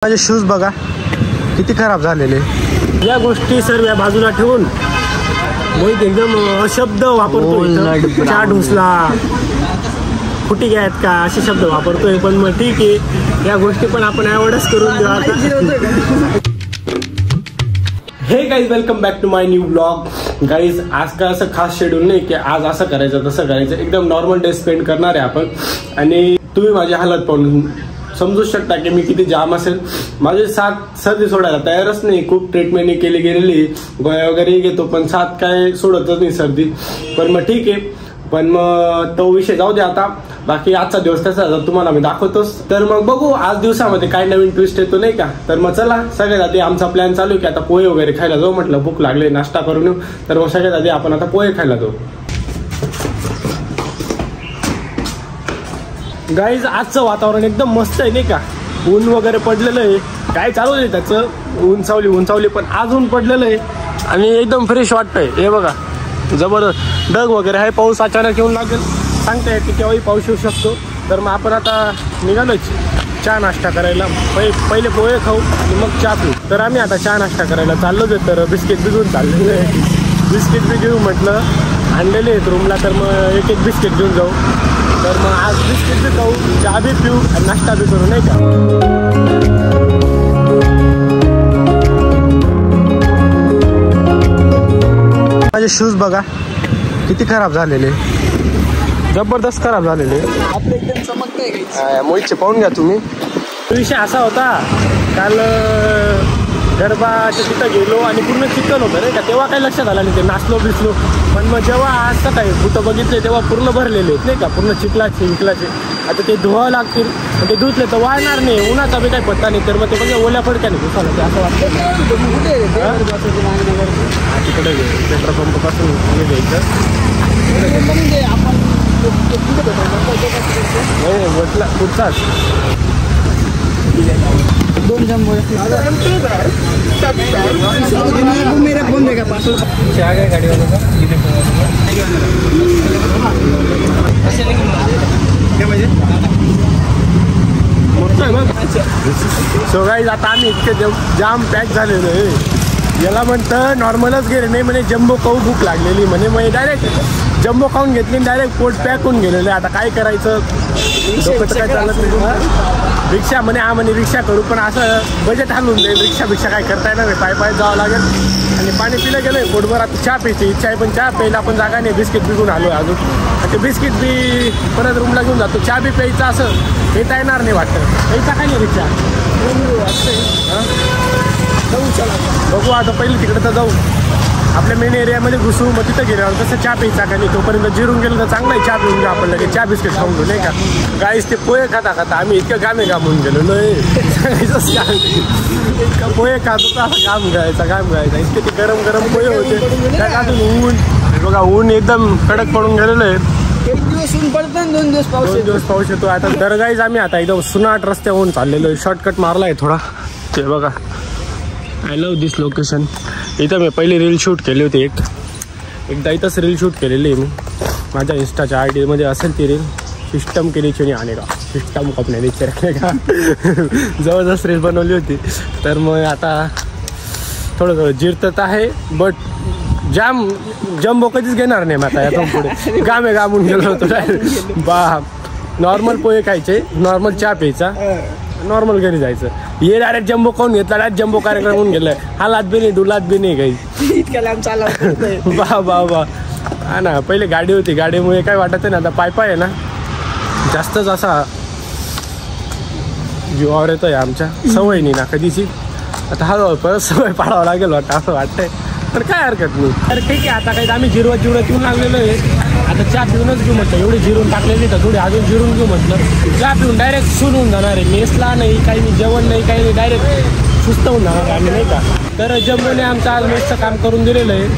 माझे शूज बघा किती खराब झालेले। या गोष्टी सर्व बाजूला ठेवून मोहित एकदम अशब्द वापरतोय। चहा ढुसला, फुटी आहेत का असे शब्द वापरतोय। पण मग ठीक आहे, या गोष्टी पण आपण अवॉइडच करून देऊ। Hey guys, welcome back to my new blog. Guys, आज का असं खास शेड्यूल नाही की आज असं करायचं तसं करायचं, एकदम नॉर्मल डे स्पेंड करणार आहे आपण। आणि तुम्ही माझी हालत पाहून समजू शकता की मी किती जाम असेल। माझे साथ सर्दी सोडायला तयारच नाही। खूप ट्रीटमेंट केली गेलेली, गोळ्या वगैरे घेतो, पण साथ काय सोडतच नाही सर्दी। पण मग ठीक आहे, पण मग तो विषय जाऊ दे आता। बाकी आजचा दिवस कसा तुम्हाला मी दाखवतोच। तर मग बघू आज दिवसामध्ये काय नवीन ट्विस्ट येतो नाही का। तर मग चला, सगळ्यात आधी आमचा प्लॅन चालू आहे की आता पोहे वगैरे खायला जाऊ। म्हटलं भूक लागले, नाश्ता करून येऊ। तर मग सगळ्यात आधी आपण आता पोहे खायला जाऊ। गाईज, आजचं वातावरण एकदम मस्त आहे नाही का। ऊन वगैरे पडलेलं आहे, काय चालू आहे त्याचं ऊन सावली, पण आज ऊन पडलेलं आहे आणि एकदम फ्रेश वाटतंय। हे बघा, जबरदस्त ढग वगैरे आहे। पाऊस अचानक येऊन लागेल, सांगता येते केव्हाही पाऊस येऊ शकतो। तर मग आपण आता निघालोच चहा नाश्ता करायला। पहिले पोहे खाऊ आणि मग चहा पिऊ। तर आम्ही आता चहा नाश्ता करायला चाललोच आहे। तर बिस्किट भिजून चाललेलं आहे, बिस्किट बी घेऊ म्हटलं, आणलेले आहेत रूमला। तर मग एक बिस्किट घेऊन जाऊ। तर मग आज बिस्किट बी खाऊ, चहा बी पिऊ आणि नाश्ता बी करू नाही का। माझे शूज बघा किती खराब झालेले, जबरदस्त खराब झालेले। आपले एकदम चमकतंय। मोहितचे पाहून घ्या तुम्ही। विषय असा होता, काल गरबाच्या तिथं गेलो आणि पूर्ण चिकन होतं नाही का। तेव्हा काही लक्षात आलं नाही, ते नाचलो बिचलो। पण मग जेव्हा आज सकाळी बुटं बघितले तेव्हा पूर्ण भरलेले आहेत नाही का, पूर्ण चिखलाचे। आता ते धुवावं लागतील, ते धुतले तर वाळणार नाही, उन्हाचा बी काही पत्ता नाही। तर मग ते म्हणजे ओल्या फडक्याने धुसायला ते असं वाटतं। तिकडे पेट्रोल पंपापासून घ्यायचं कुठचाच 2 जंबो मेरा फोन देगा पासवर्ड। चहा काय गाडीवाला का सो गाईज, आता आम्ही इतके जाम पॅक झालेलो आहे। याला म्हणतं नॉर्मलच गेले नाही म्हणे, जम्बो खाऊ भूक लागलेली म्हणे। मग डायरेक्ट जम्बो खाऊन घेतली, डायरेक्ट पोट पॅक होऊन गेलेलं। आता काय करायचं, काय चालत नाही। रिक्षा म्हणे, हा म्हणे रिक्षा करू, पण असं बजेट हलवून जाईल। रिक्षा काय करता येणार, पाय जावं लागेल। आणि पाणी पिलं गेलंय पोटभर। आता चहा प्यायची इच्छा आहे, पण चहा प्यायला आपण जागा नाही। बिस्किट बिकून आलो अजून, आणि ते बिस्किट बी परत रूमला घेऊन जातो। चहा बी प्यायचा असं येता येणार नाही वाटतं। प्यायचा काय नाही रिक्षा बघू आता। पहिले तिकडे तर जाऊ, आपल्या मेन एरियामध्ये घुसू, मग तिथं गेल्यावर कसं चहा प्यायचा का नाही। तोपर्यंत जिरून गेलं तर चांगला आहे, चहा पिऊन घेऊ आपण लगेच। चहा बिस्किट खाऊन घेऊ नाही का। गाईस, ते पोहे खाता आम्ही इतकं घामून गेलो नाही। इतकं पोहे खातो तर असं घाम गायचा इतके ते गरम पोहे होते। त्यात अजून ऊन बघा, ऊन एकदम कडक पडून गेलेलं आहे। 1 दिवस ऊन पडतं, 2 दिवस पाऊस येतो आता। तर गाईज, आम्ही आता एकदम सुनाट रस्त्यावरून चाललेलो आहे। शॉर्टकट मारला आहे थोडा। ते बघा, आय लव्ह दिस लोकेशन। इथं मी पहिली रील शूट केली होती, एकदा इथंच रील शूट केलेली आहे मी। माझ्या इंस्टाच्या ID मध्ये असेल ती रील, सिस्टम के नीचे नहीं आने का, सिस्टम को अपने नीचे रखने का। जबरदस्त रील बनवली होती। तर मग आता थोडं जिरतत आहे, बट जम्बो कधीच घेणार नाही आता यातून पुढे। घामून गेलो होतो बा। नॉर्मल पोहे खायचे, नॉर्मल चहा प्यायचा, नॉर्मल घरी जायचं। ये डायरेक्ट जम्बो खाऊन घेतला, डायरेक्ट जम्बो कार्यक्रम होऊन गेलाय। हालात बी नाही, दुलात बी नाही काही। इतक्या लांब चालवतो बा हा ना। पहिले गाडी होती, गाडीमुळे काय वाटत नाही। आता पाय आहे ना, जास्तच असा जीवावर येतोय आमच्या। सवय नाही ना कधीची, आता हळूहळू परत सवय पाडावं लागेल वाटतं, असं वाटतंय। तर काय हरकत नाही। तर ठीक आहे, आता काही आम्ही जिरवत येऊन लागलेलो आहे। आता चहा पिऊनच घेऊ म्हटलं, एवढी जिरून टाकलेली तर थोडी अजून जिरून घेऊ म्हटलं। चहा पिऊन डायरेक्ट सून होऊन जाणार आहे। मेसला नाही, काही नाही, जेवण नाही, काही नाही, डायरेक्ट सुस्त होऊन जाणार आहे आम्ही नाही का। तर जम्बोने आमचं आज मेसचं काम करून दिलेलं आहे।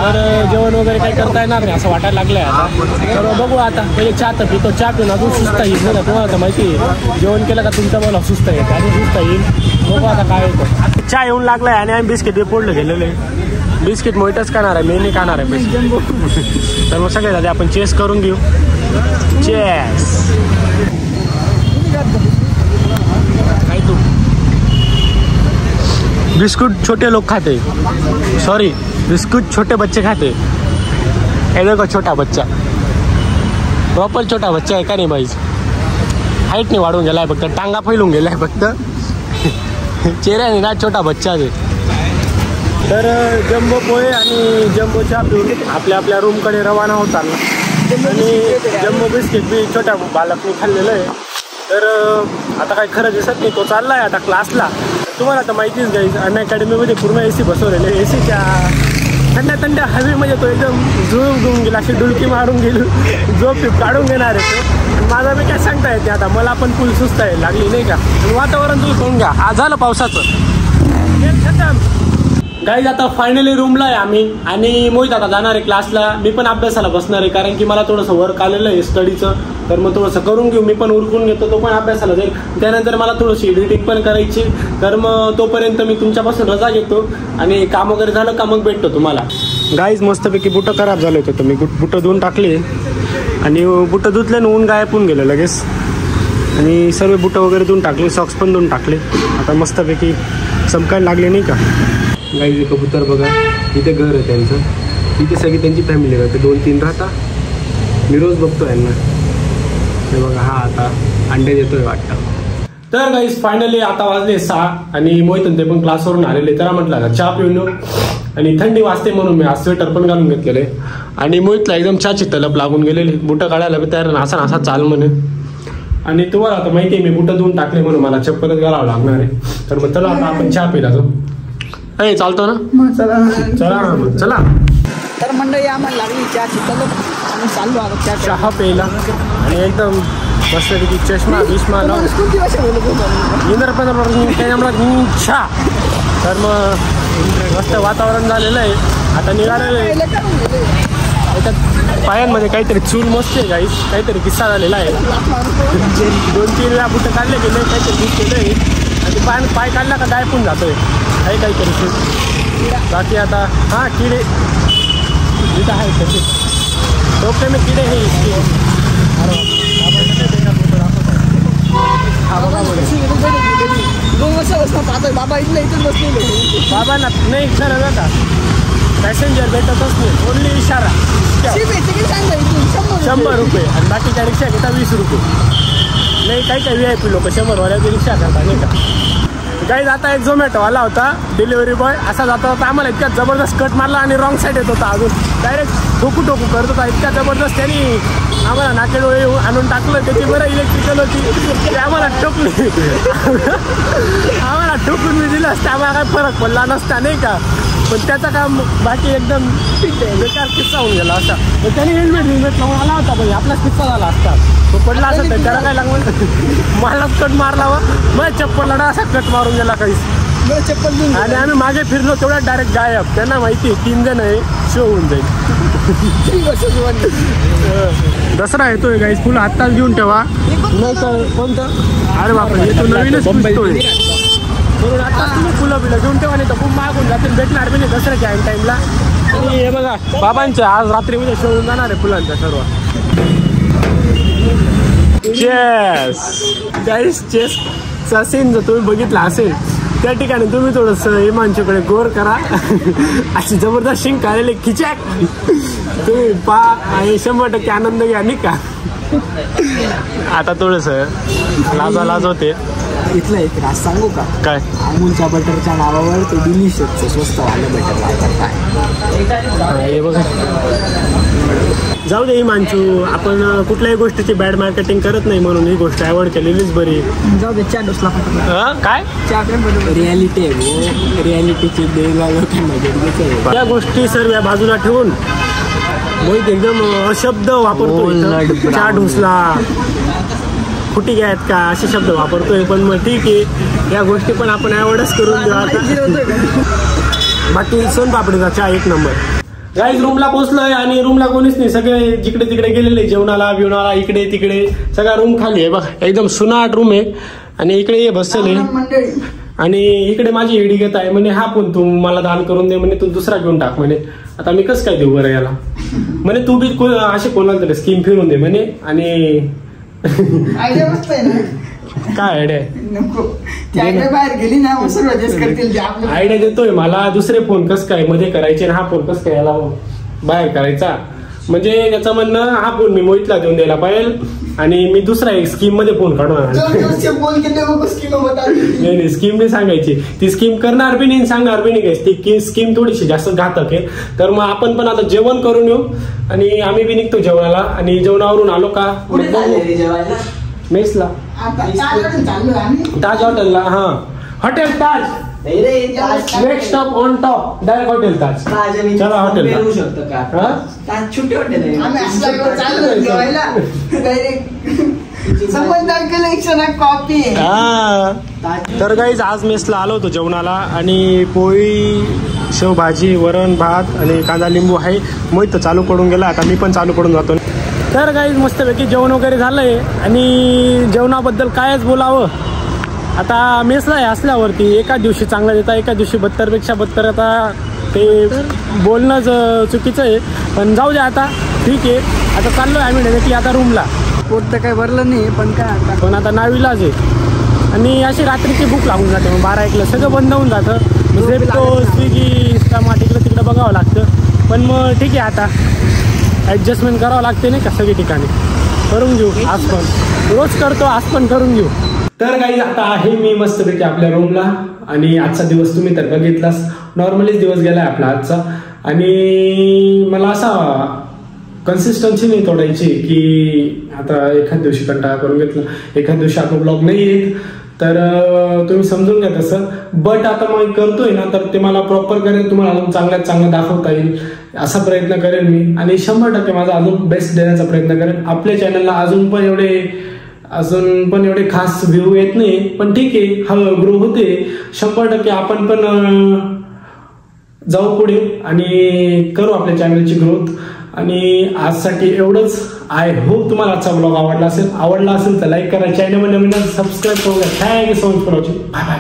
तर जेवण वगैरे काही करता येणार नाही असं वाटायला लागलं आहे आता। तर बघू आता, पहिले चहा तर पितो, चहा पिऊन अजून सुस्त येईल नाही का। तुम्हाला तर माहिती आहे, जेवण केलं का तुमच्या मला सुस्त येतं, अजून सुस्त येईल। बघू आता काय होतं। चहा येऊन लागला आहे आणि आम्ही बिस्किट बी फोडलं गेलेलं आहे। बिस्किट मोहितच खाणार आहे, मी नाही खाणार आहे बिस्किट। तर मग सगळे दादा आपण चेस करून घेऊ। चेस काय तू बिस्कुट छोटे लोग खाते, सॉरी बिस्कुट छोटे बच्चे खाते। ये देखो छोटा बच्चा, प्रॉपर छोटा बच्चा आहे का नाही बाई? हाईट नाही वाढून गेलाय, फक्त टांगा फैलून गेलाय फक्त, चेहऱ्याने ना छोटा बच्चा आहे। तर जम्बो पोहे आणि जम्बो चहा पिऊन आपल्या आपल्या रूमकडे रवाना होत आला आणि जम्बो बिस्किट बी छोट्या बालकनी खाल्लेलं आहे। तर आता काही खरं दिसत नाही, तो चालला आहे आता क्लासला। तुम्हाला आता माहितीच गाईज, अनअकॅडमीमध्ये पूर्ण AC बसवलेले, ACच्या थंड्या थंड्या हवेमध्ये तो एकदम जुळून घेऊन गेला, अशी डुलकी मारून गेली, झोप काढून घेणार आहे तो। माझा मी काय सांगता येते, आता मला पण फुल सुस्त आहे लागली नाही का, वातावरण तुम्ही सोडून घ्या, आज झालं पावसाचं गाईज। आता फायनली रूमला आहे आम्ही आणि मोहित आता जाणार आहे क्लासला, मी पण अभ्यासाला बसणार आहे, कारण की मला थोडंसं वर्क आलेलं आहे स्टडीचं, तर मग थोडंसं करून घेऊ, मी पण उरकून घेतो, तो पण अभ्यासाला जाईल। त्यानंतर मला थोडीशी एडिटिंग पण करायची, तर मग तोपर्यंत मी तुमच्यापासून रजा घेतो आणि काम वगैरे झालं का मग भेटतो तुम्हाला। गाईज मस्तपैकी बुटं खराब झाले होते, तर मी बुटं धुवून टाकली आणि बुटं धुतल्यानं ऊन गायब होऊन गेलं लगेच, आणि सर्व बुटं वगैरे धुवून टाकले, सॉक्स पण धुवून टाकले, आता मस्तपैकी चमकायला लागले नाही का। गाईज हे कबूतर बघा, इथे घर आहे त्यांचं, इथे सगळी त्यांची फॅमिली राहते, 2-3 राहता, मी रोज बघतो यांना। हे बघा हा आता अंडे देतोय वाटतं। तर गाईज फायनली आता वाजले 6 आणि मोहित ते पण क्लासवरून आलेले, तर म्हटलं चहा पिऊन येऊ, आणि थंडी वाजते म्हणून मी आज स्वेटर पण घालून घेतलेले, आणि मोहितला एकदम चहाची तलप लागून गेलेली, बुटं काढायला बी तयार असा चाल म्हणे। आणि तुम्हाला आता माहिती आहे मी बुटं धुवून टाकले म्हणून मला चप्पलच घालावं लागणार आहे, तर मग चला आता आपण चहा पिला जाऊ। अरे चालतो ना, चला चला मग चला। तर मंडळी आम्हाला लागली चहाची तलप, आम्ही चाललो आता चहा प्यायला, आणि एकदम मस्तपैकी चष्मा बिष्मा लावून चहा। तर मग मस्त वातावरण झालेलं आहे, आता निघालेलं आहे। त्याच्यात पायांमध्ये काहीतरी चूल मस्त आहे गाईस, काहीतरी किस्सा झालेला आहे, 2-3 वेळा बुटं काढले गेले, काहीतरी दिसलेलं आहे, आणि पाय काढला का गायपून जातोय, आहे काहीतरी चूल। बाकी आता हां किडे इथं आहे तसे टोपे में किडे हे इसके। अरे बाबा इथलं इथं बसलेले, बाबा ना नाही खरं का पॅसेंजर भेटतच नाही, ओनली इशारा। 100 रुपये आणि बाकीच्या रिक्षा घेता 20 रुपये। नाही काही VIP लोक 100 वाल्याची रिक्षा करता नाही का। गाईज आता एक झोमॅटो आला होता डिलिव्हरी बॉय, असा जाता होता, आम्हाला इतक्या जबरदस्त कट मारला आणि रॉंग साईड येत होता, अजून डायरेक्ट ठोकू करत होता, इतक्या जबरदस्त त्यांनी आम्हाला नाकेडोळे आणून टाकलं। त्याची बरं इलेक्ट्रिकल होती, ते आम्हाला ठोकली, आम्हाला ठोकून मी दिलं असतं, आम्हाला काय फरक पडला नसता नाही का, पण त्याचं काम बाकी एकदम बेकार किस्सा होऊन गेला असा। तर त्यांनी हेल्मेट लावून आला होता, पण आपलाच किस्सा झाला असता, तो पडला असं तर त्याला काय लागलं, मलाच कट मारला व मग चप्पल लढा असा कट मारून गेला काहीच चप्पल, आणि आम्ही मागे फिरलो तेवढ्या डायरेक्ट गायब। त्यांना माहिती 3 जण आहे, शो होऊन जाईल। दसरा येतोय गाईस, फुलं आत्ताच घेऊन ठेवा, नाही तर कोणतं, अरे बापरे येतो नवीनच पुसतोय, म्हणून आता तुम्ही फुलं बिलं घेऊन ठेवा, नाही तर खूप मागून जातील, भेटणार बी नाही दसऱ्याच्या ऐन टाईमला। आणि हे बघा बाबांच्या आज रात्री उद्या शो होऊन जाणार आहे फुलांचा सर्व। चेस गाईस, चेसचा सीन जर तुम्ही बघितला असेल त्या ठिकाणी तुम्ही थोडंसं हिमांशूकडे गोर करा, अशी जबरदस्त शिंक आलेली खिचॅक तुम्ही पा, आणि 100% आनंद घ्या नाही का। आता थोडंसं लाज होते। इथलं एक राज सांगू का, काय अमूलच्या बटरच्या नावावर ते डिलिशियसचं स्वस्त वालं बटर वापरताय। हे बघा जाऊ दे हिमांशू, आपण कुठल्याही गोष्टीची बॅड मार्केटिंग करत नाही, म्हणून ही गोष्ट अवॉइड केलेलीच बरी। जाऊ दे, 4 डोसला काय रियालिटी आहे, रियालिटीची लोकांना त्या गोष्टी सर्व बाजूला ठेवून मोहित एकदम अशब्द वापरतो, 4 डोसला फुटी घ्यायत का असे शब्द वापरतोय, पण मग ठीक आहे, या गोष्टी पण आपण अवॉइडच करून देऊ आता। बाकी सोनपापडीचा चहा 1 नंबर। गाईज रूमला पोहोचलोय आणि रूमला कोणीच नाही, सगळे जिकडे तिकडे गेलेले, जेवणाला बिवणाला इकडे तिकडे, सगळा रूम खाली आहे बघ, एकदम सुनाट रूम आहे, आणि इकडे ये बसले, आणि इकडे माझी हिडी घेत आहे म्हणे, हा पण तू मला दान करून दे म्हणे, तू दुसरा घेऊन टाक म्हणे। आता मी कसं काय देऊ बरं याला, म्हणे तू बी असे कोणाला तरी स्कीम फिरून दे म्हणे, आणि काय आयडिया नको ती आयडिया बाहेर गेली ना मग सर्व adjust करतील ते आपलं. आयडिया देतोय मला. दुसरे फोन कस काय मध्ये करायचे आणि हा फोन कस काय याला बाहेर करायचा. म्हणजे त्याचं म्हणणं हा फोन मी मोहितला देऊन द्यायला पाहिजे आणि मी दुसरा एक स्कीम मध्ये फोन काढणार. नाही स्कीम नाही सांगायची. ती स्कीम करणार बी नाही सांगणार बी नाही. ती स्कीम थोडीशी जास्त घातक आहे. तर मग आपण पण आता जेवण करून येऊ आणि आम्ही बी निघतो जेवणाला. आणि जेवणावरून आलो का मेसला ताज हॉटेलला. हा hotel Taj next stop on top direct hotel Taj. चला हॉटेल छोटे हॉटेल कॉपी. तर गाईज आज मेसला आलो होतो जेवणाला आणि पोळी शेवभाजी वरण भात आणि कांदा लिंबू आहे. मोहित चालू पडून गेला. आता मी पण चालू पडून जातो. तर गाईज मस्तपैकी जेवण वगैरे झालंय आणि जेवणाबद्दल कायच बोलावं. आता मेसला आहे असल्यावरती एका दिवशी चांगला देता एका दिवशी बत्तरपेक्षा बत्तर. आता ते बोलणंच चुकीचं आहे पण जाऊ द्या आता ठीक आहे. आता चाललोय आम्ही डायरेक्टली आता रूमला. पोट तर काही भरलं नाही पण काय आता पण आता नावीलाच आहे. आणि अशी रात्रीची भूक लागून जाते. मग 12-1ला सगळं बंद होऊन जातं. झेप्टो स्विगी इंस्टामार्ट इकडं तिकडं बघावं लागतं. पण मग ठीक आहे आता ॲडजस्टमेंट करावं लागते नाही का सगळी ठिकाणी. करून घेऊ आज पण रोज करतो आज पण करून घेऊ. तर काही आता आहे मी मस्तपैकी आपल्या रूमला आणि आजचा दिवस तुम्ही तर बघितलाच. नॉर्मलीच दिवस गेलाय आपला आजचा. आणि मला असा कन्सिस्टन्सी नाही तोडायची की आता एखाद दिवशी कंटाळा करून घेतला एखाद दिवशी आपण ब्लॉग नाही येत तर तुम्ही समजून घ्या तसं. बट आता मग करतोय ना तर ते मला प्रॉपर करेल तुम्हाला अजून चांगल्यात चांगलं दाखवता येईल असा प्रयत्न करेल मी. आणि 100% माझा अजून बेस्ट देण्याचा प्रयत्न करेल. आपल्या चॅनलला अजून पण एवढे खास व्ह्यू येत नाही पण ठीक आहे हळूहळू ग्रो होते. 100% आपण पण जाऊ पुढे आणि करू आपल्या चॅनलची ग्रोथ. आणि आजसाठी एवढंच. आय होप तुम्हाला आजचा ब्लॉग आवडला असेल तर लाईक करा. चॅनल नवीन सबस्क्राईब करू. Thank you so much for watching. Bye bye.